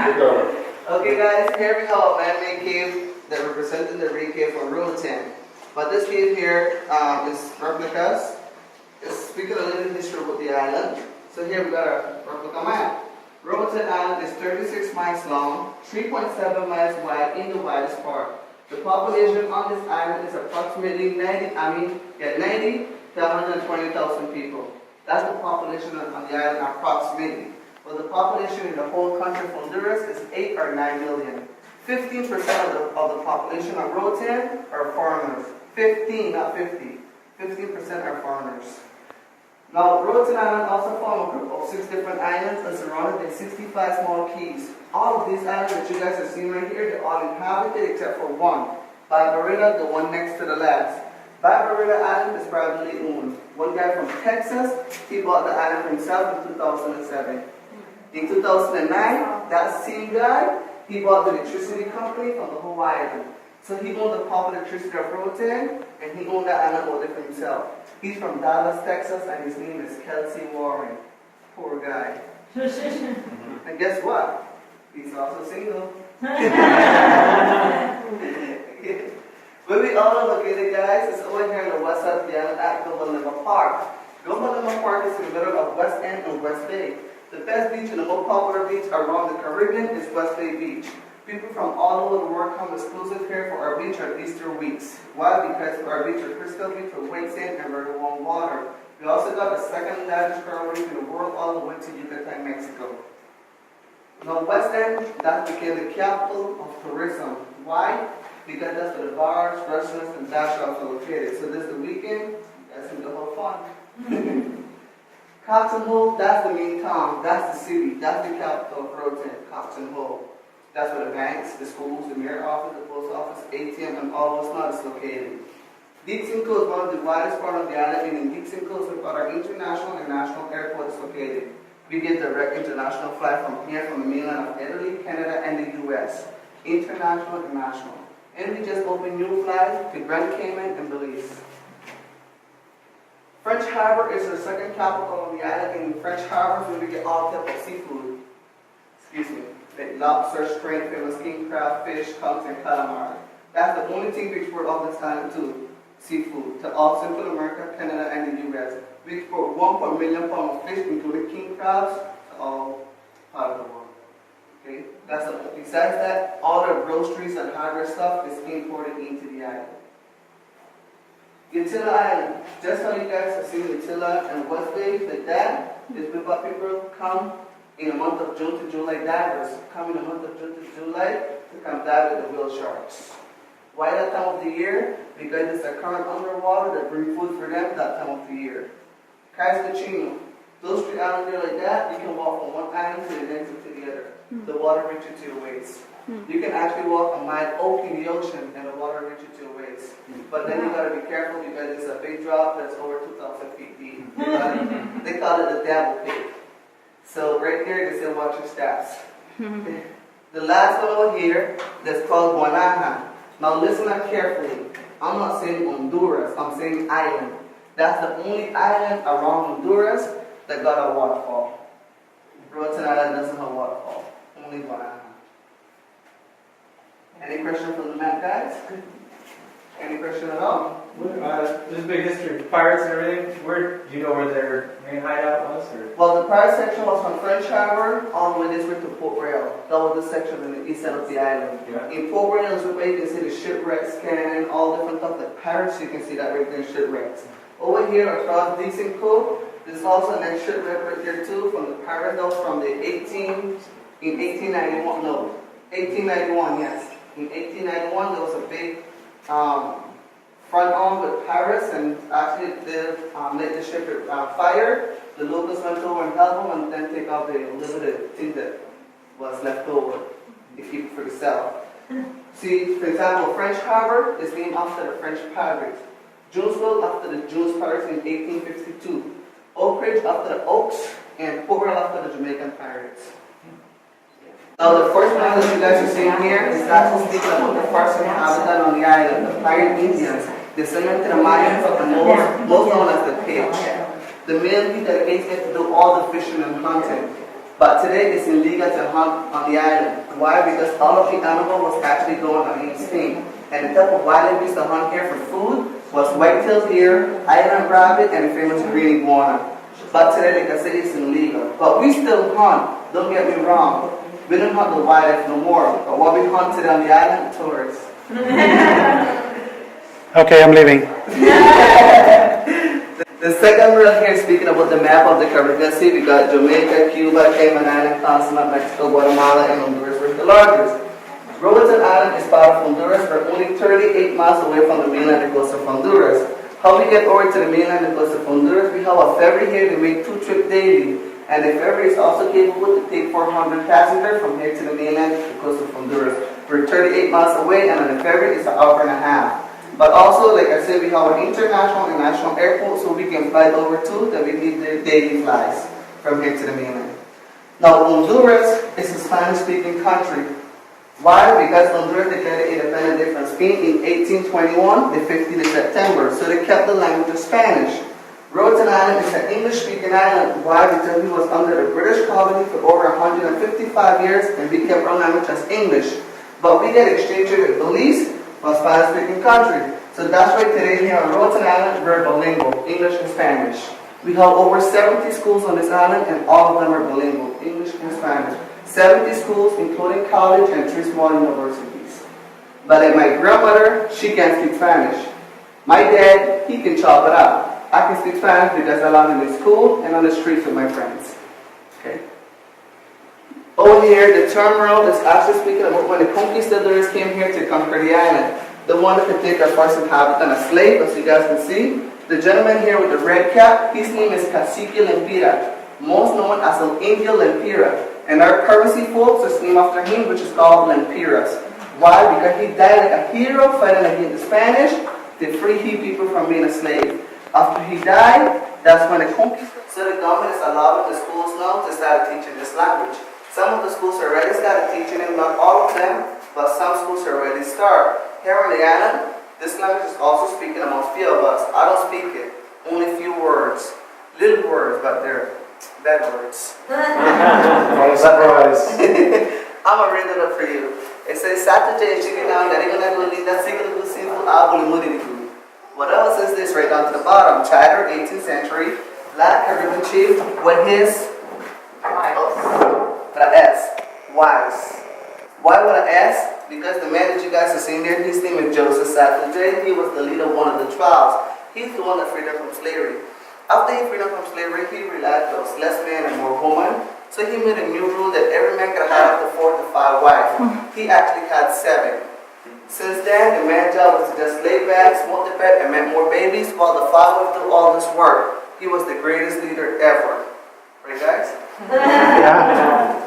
Okay guys, here we have a man-made cave that representing the real cave from Roatan. But this cave here is replicas. It's speaking a little history about the island. So here we got a replica map. Roatan Island is 36 miles long, 3.7 miles wide in the widest part. The population on this island is approximately 90 to 120,000 people. That's the population on the island approximately. But the population in the whole country of Honduras is 8 or 9 million. 15% of the population of Roatan are foreigners. 15, not 50. 15% are foreigners. Now, Roatan Island also forms a group of 6 different islands and surrounded by 65 small keys. All of these islands that you guys are seeing right here, they're all inhabited except for one. Barbarita, the one next to the last. Barbarita Island is privately owned. One guy from Texas, he bought the island for himself in 2007. In 2009, that same guy, he bought the electricity company from the whole island. So he owned the pump electricity of Roatan, and he owned that island all for himself. He's from Dallas, Texas, and his name is Kelsey Warren. Poor guy. And guess what? He's also single. Where we all are located, guys, is over here on the west side of the island at Gumbalimba Park. Gumbalimba Park is in the middle of West End and West Bay. The best beach and the most popular beach around the Caribbean is West Bay Beach. People from all over the world come exclusive here for our beach on Easter weeks. Why? Because our beach is crystal clear with white sand and very warm water. We also got the second largest coral reef in the world all the way to Yucatan, Mexico. Now West End, that became the capital of tourism. Why? Because that's where the bars, restaurants, and dash shops are located. So this is the weekend, that's the whole fun. Cotton Hole, that's the main town, that's the city, that's the capital of Roatan, Cotton Hole. That's where the banks, the schools, the mayor office, the post office, ATM, and all those nuts is located. Dixon Cove is one of the widest part of the island, and in Dixon Cove is where our international and national airport is located. We get direct international flight from here, from the mainland of Italy, Canada, and the US. International and national. And we just opened new flights to Grand Cayman and Belize. French Harbor is the second capital of the island, and in French Harbor is where we get all types of seafood. Excuse me. Like lobster, shrimp, famous king crab, fish, conch, and calamari. That's the only thing we export off this island too. Seafood to all Central America, Canada, and the US. We export 1 million pounds of fish, including king crabs, to all part of the world. Okay? Besides that, all the groceries and hardware stuff is imported into the island. Utila Island, just how you guys have seen Utila and West Bay, like that, is where people come in the month of June to July. Divers come in the month of June to July to come dive with the whale sharks. Why that time of the year? Because it's a current underwater that brings food for them that time of the year. Cascachino, those 3 islands there like that, you can walk from one island to the next to the other. The water reaches to your waist. You can actually walk a mile open in the ocean and the water reaches to your waist. But then you gotta be careful because it's a big drop that's over 2,000 feet deep. They call it the devil pit. So right there, they say watch your steps. The last one over here, that's called Guanaja. Now listen up carefully. I'm not saying Honduras, I'm saying island. That's the only island around Honduras that got a waterfall. Roatan Island doesn't have a waterfall. Only Guanaja. Any question from the map, guys? Any question at all? There's a big history of pirates and everything. Where do you know where their main hideout was? Or? Well, the pirate section was from French Harbor all the way this way to Port Royal. That was the section in the east side of the island. Yeah. In Port Royal is where you can see the shipwrecks, cannon, all different stuff. The pirates, you can see that right there, shipwrecks. Over here across Dixon Cove, there's also an shipwreck right there too from the pirates. That was from the 1891, yes. In 1891, there was a big front arm with pirates, and actually they let the ship fire. The locals went over and helped them, and then take out the little bit of thing that was left over to keep for yourself. See, for example, French Harbor is named after the French pirates. Jonesville after the Jones pirates in 1852. Oak Ridge after the Oaks, and Port Royal after the Jamaican pirates. Now the first one that you guys are seeing here is actually speaking about the first inhabitant on the island, the pirate Indians, descendant to the Mayans of the most known as the Pitch. The men he dedicates to do all the fishing and hunting. But today it's illegal to hunt on the island. Why? Because all of the animal was actually going on extinct. And the type of wildlife we used to hunt here for food was white-tailed deer, island rabbit, and the famous green iguana. But today, like I said, it's illegal. But we still hunt, don't get me wrong. We don't hunt the wildlife no more. But what we hunt today on the island, tourists. Okay, I'm leaving. The second reel here, speaking about the map of the Caribbean Sea, we got Jamaica, Cuba, Cayman Island, Panama, Mexico, Guatemala, and Honduras were the largest. Roatan Island is part of Honduras. We're only 38 miles away from the mainland and coast of Honduras. How we get over to the mainland and coast of Honduras? We have a ferry here to make 2 trips daily. And the ferry is also capable to take 400 passengers from here to the mainland to the coast of Honduras. We're 38 miles away, and on the ferry it's an hour and a half. But also, like I said, we have an international and national airport, so we can fly over to that we need the daily flights from here to the mainland. Now, Honduras is a Spanish-speaking country. Why? Because Honduras declared independence from Spain in 1821, the 15th of September, so they kept the language of Spanish. Roatan Island is an English-speaking island. Why? Because we was under the British colony for over 155 years, and we kept our language as English. But we get exchanged with Belize, a Spanish-speaking country. So that's why today here on Roatan Island, we're bilingual, English and Spanish. We have over 70 schools on this island, and all of them are bilingual, English and Spanish. 70 schools, including college and 3 small universities. But like my grandmother, she can't speak Spanish. My dad, he can chop it up. I can speak Spanish because I learned in school and on the streets with my friends. Okay. Over here, the terminal is actually speaking about when the conquistadors came here to conquer the island. The one that could take our first inhabitant a slave, as you guys can see. The gentleman here with the red cap, his name is Cacique Lempira, most known as El Indio Lempira. And our currency, folks, is named after him, which is called Lempiras. Why? Because he died like a hero fighting against the Spanish to free he people from being a slave. After he died, that's when the conquistadors. So the government is allowing the schools now to start teaching this language. Some of the schools already started teaching it, not all of them, but some schools already start. Here on the island, this language is also speaking among few of us. I don't speak it, only few words. Little words, but they're bad words. What a surprise. I'm going to read it up for you. It says, Saturday, chicken down, that ain't gonna leave that single seafood, what else is this right down to the bottom? Charter, 18th century, black Caribbean chief with his with an S. Wise. Why with an S? Because the man that you guys are seeing there, his name is Joseph Saturday. He was the leader of one of the tribes. He's the one that freed us from slavery. After he freed us from slavery, he realized there was less men and more women. So he made a new rule that every man could have up to 4 to 5 wives. He actually had 7. Since then, the man's job was to just lay back, smoke the fat, and make more babies while the father would do all this work. He was the greatest leader ever. Right, guys? Yeah.